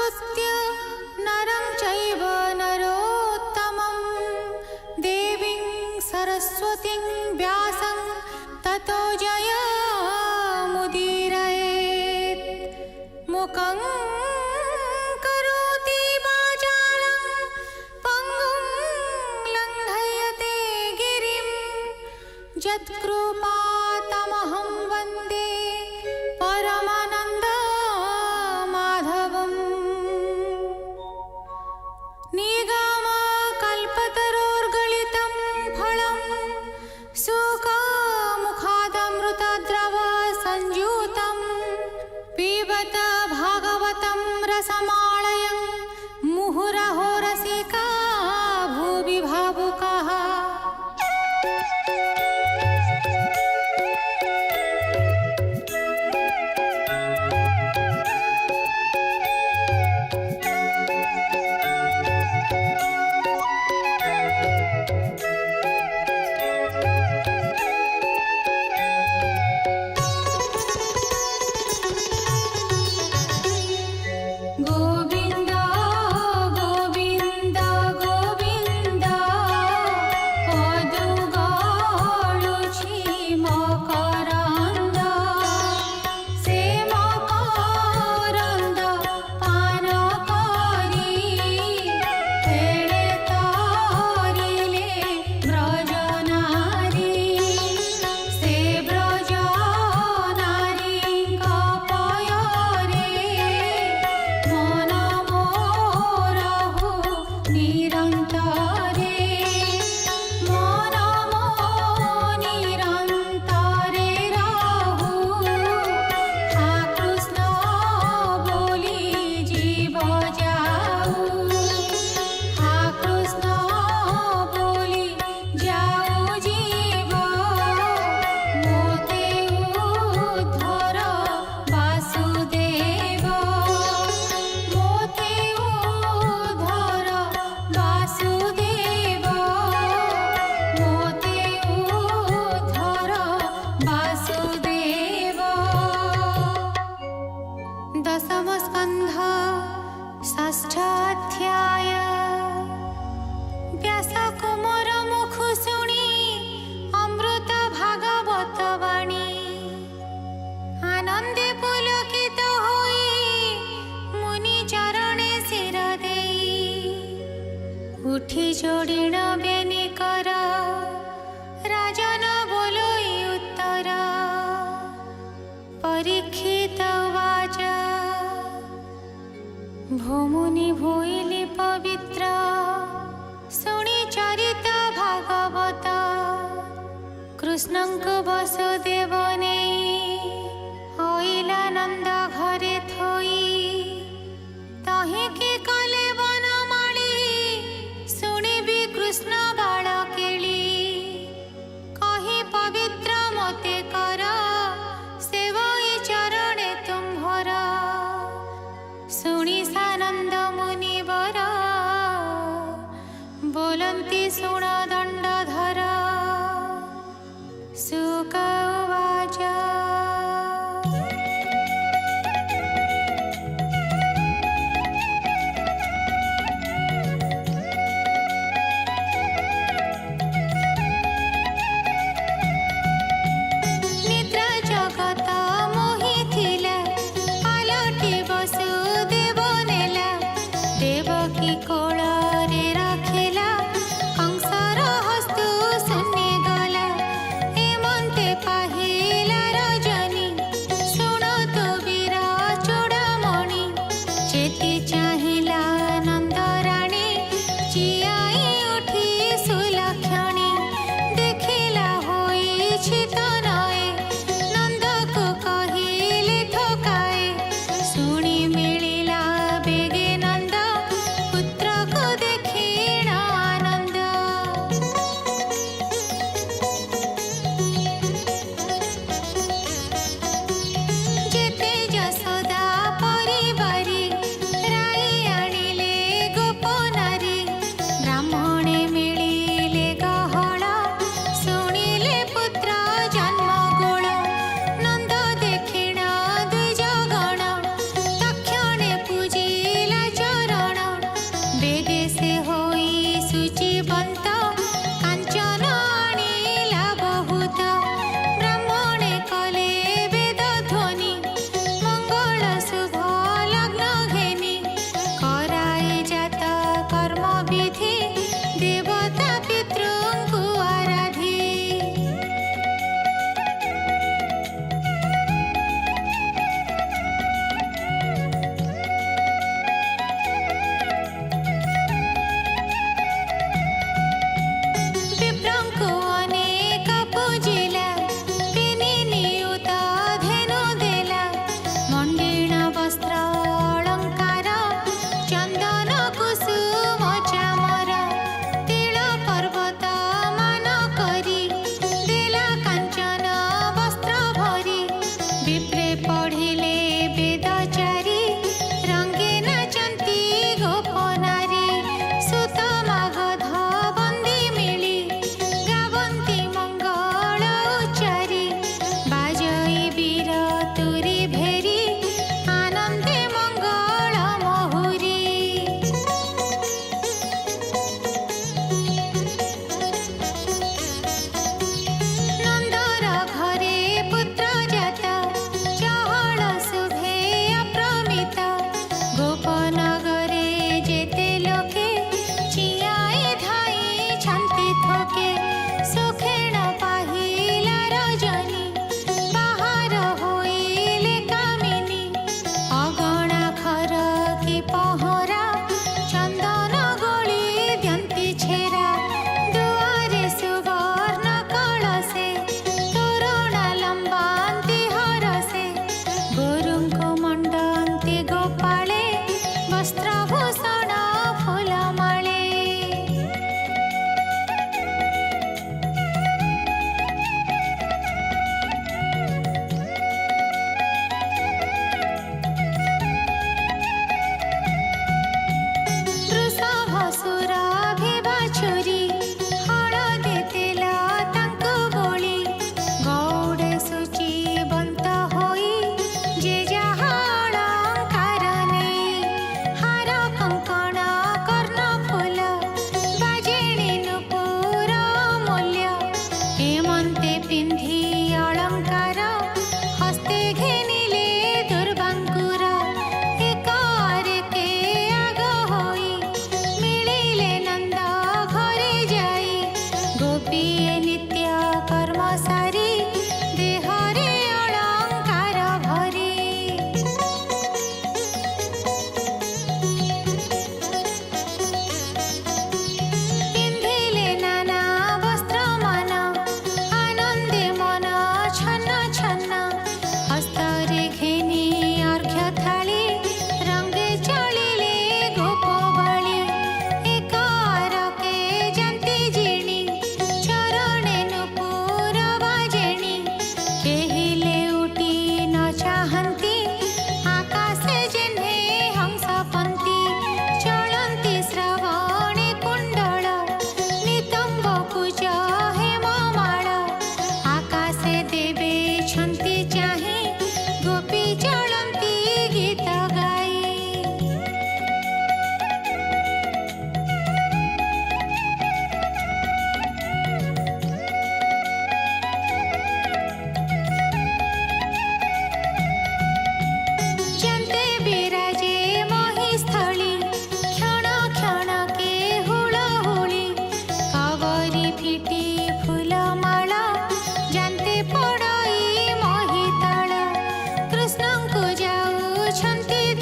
आकृत्य नरं चैव नरोत्तमं देवीं सरस्वतीं व्यासं ततो जयमुदीरयेत्। मुखं करोति वाचालं पङ्गुं लङ्घयते गिरिं यत्कृपातमहं वन्दे परमानन्दमाधवम्। निगमकल्पतरोर्गलितं फलं सुखमुखादमृतद्रव संयुतं पिबत भागवतं रसमालयं मुहुरहो रसिका भुवि भावुकाः। गोविन्द गोविन्द गोविन्द पदुगाळुछि मकरन्द से मकरन्द पान करि खेळे तरिले ब्रजनारी से ब्रजनारीଙ୍କ पୟରେ मन मोरहु निरन्तरे मन मो निरन्तरे रहु हा कृष्ण बोली जीव जाऊ हा कृष्ण बोली जाऊ जीव मोते उद्धर वासुदेव मोते उद्धर वासुदेव मोते उद्धर वासुदेव। दशम स्कन्ध षष्ठाध्याय। व्यास कुमार मुखु शुणी अमृत भागवत वाणी आनंदे पुलकित होई मुनि चरणे शिर देई उठी जोड़िण बेनी कर राजन बोलोई उत्तर। परीक्षित वाच भूमुनि भोइली पवित्र शुणी चरित भागवत कृष्णंक वसुदेव नेई होइला नंद घरे थोई तहि कि कले वनमाली शुणिबि कृष्ण बाळ केली कहि पवित्र मोते कर सेवई चरणे तुम्भर। शुणी सानंद मुनिवर बोलन्ति शुण दण्डधर। शुक उवाच निद्रा जगत मोहिथिला पालटी वसुदेव नेला देवकी कोଳରେ रखिला कंसर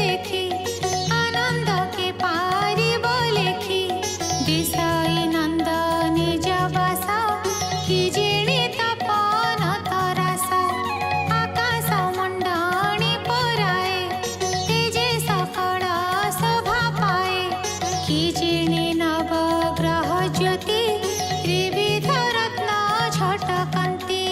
देखी आनंद के पारिब लेखी दिशाई नंद निज बास कि जिणी तपन तरास आकाश मंडणी पराए तेजे सकल शोभा पाए कि जिणी नवग्रह ज्योति त्रिविध रत्न झटकंती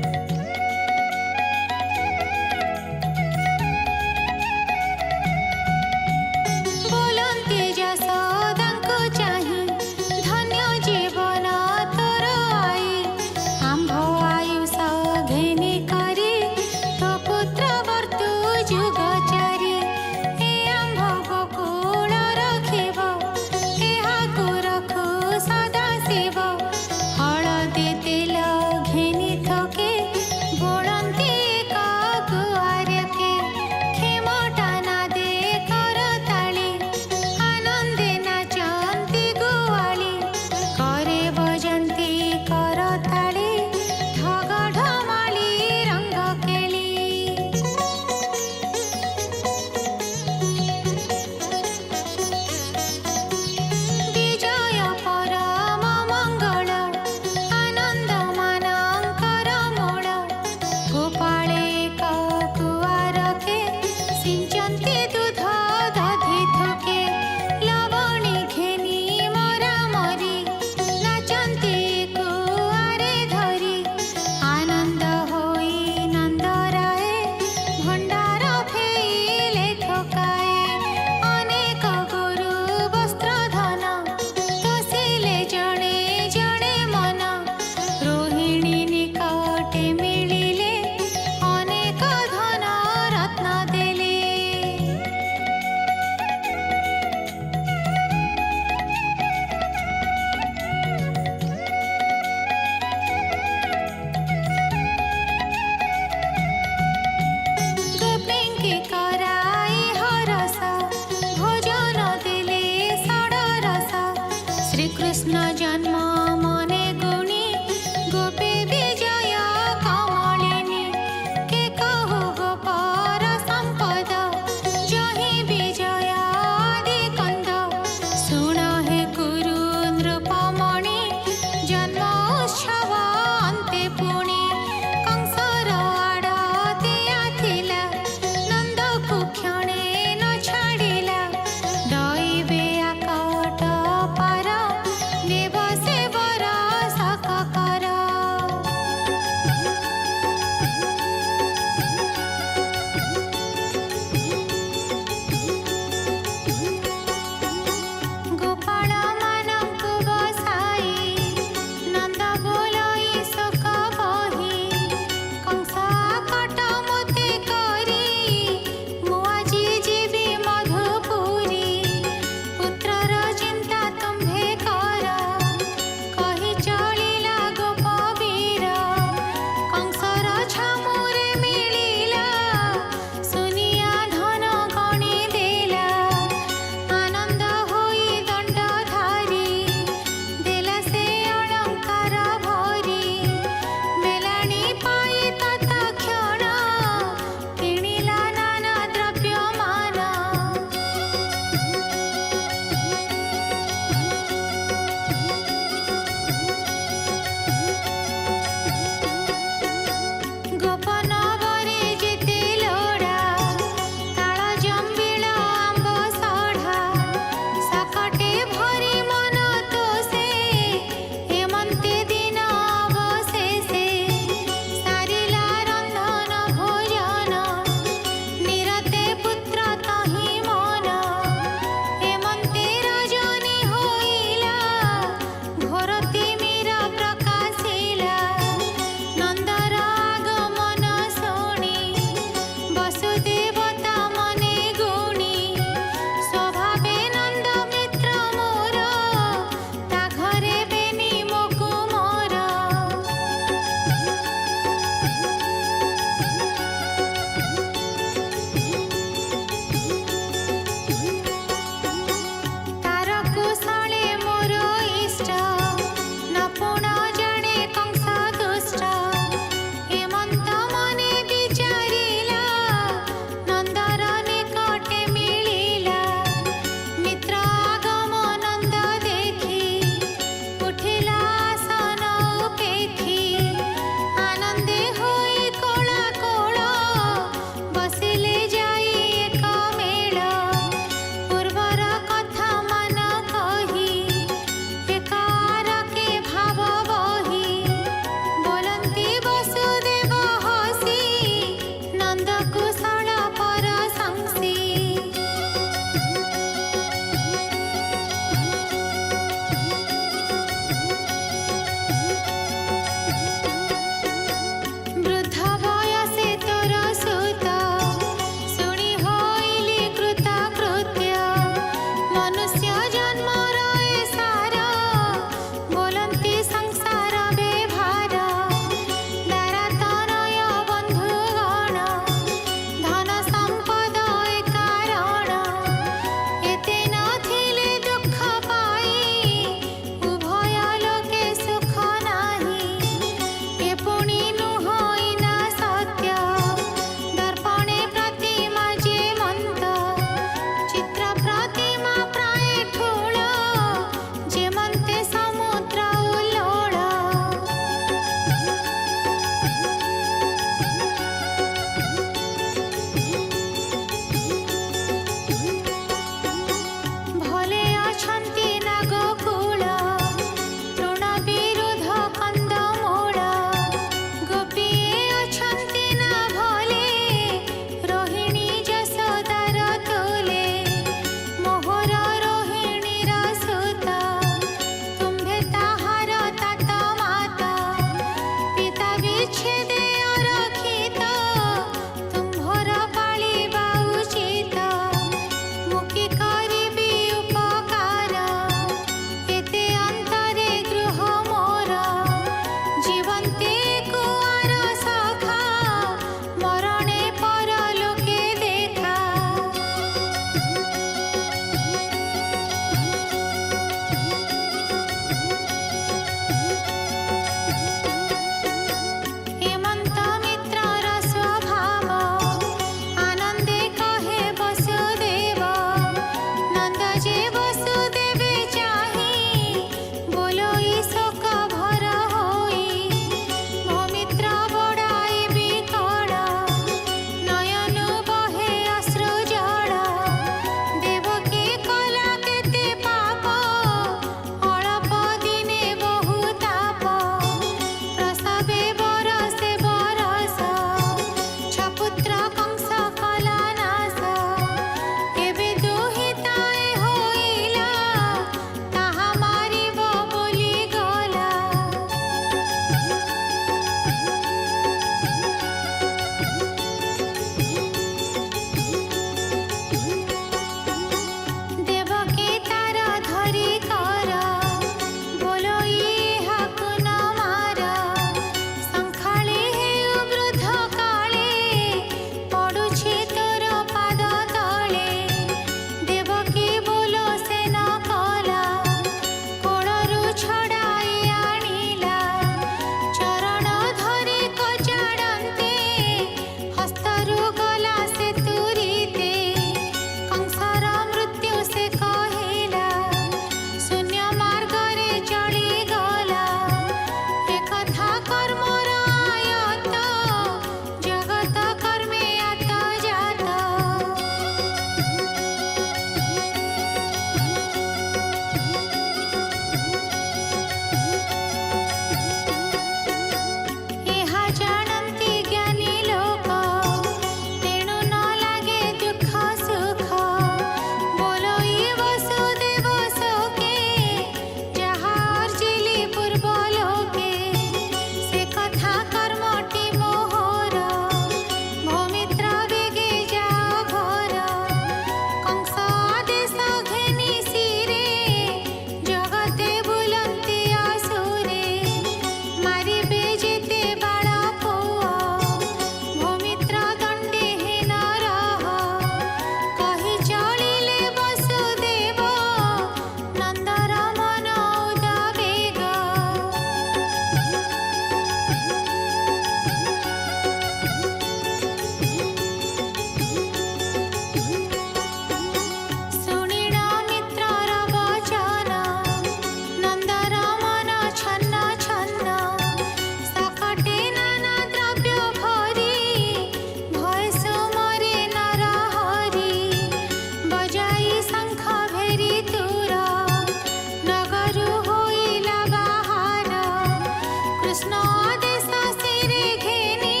कृष्ण आदेश सिरे घेनी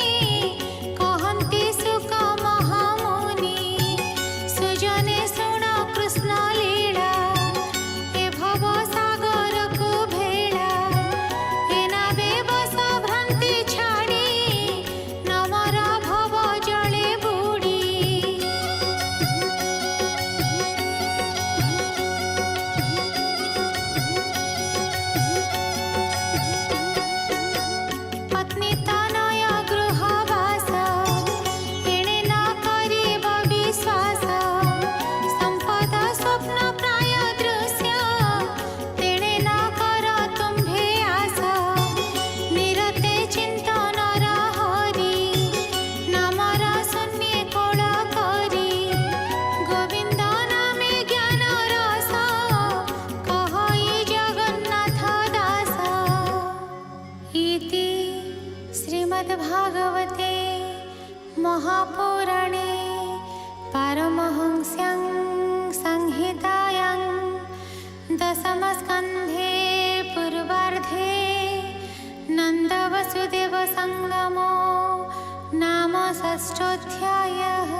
कहन्ति सुख महामुनि सुजने शुण कृष्ण लीला ए भव सागर को भेला ए नावे बस भ्रांति छाड़ी नमर भव जले बुड़ी पत्नी तनय गृहवास एणे न करिब विश्वास संपद स्वप्न प्राय दृश्य तेणे न कर तुम्भे आस निरते चिंतन हरि नामर शून्य कोल करी गोविंद नामे ज्ञान रस कहई जगन्नाथ दास इति श्रीमद्भागवते महापुराणे पारमहंस्यां संहितायां दशमस्कन्धे पूर्वार्धे नन्दवसुदेवसङ्गमो नाम षष्ठोऽध्यायः।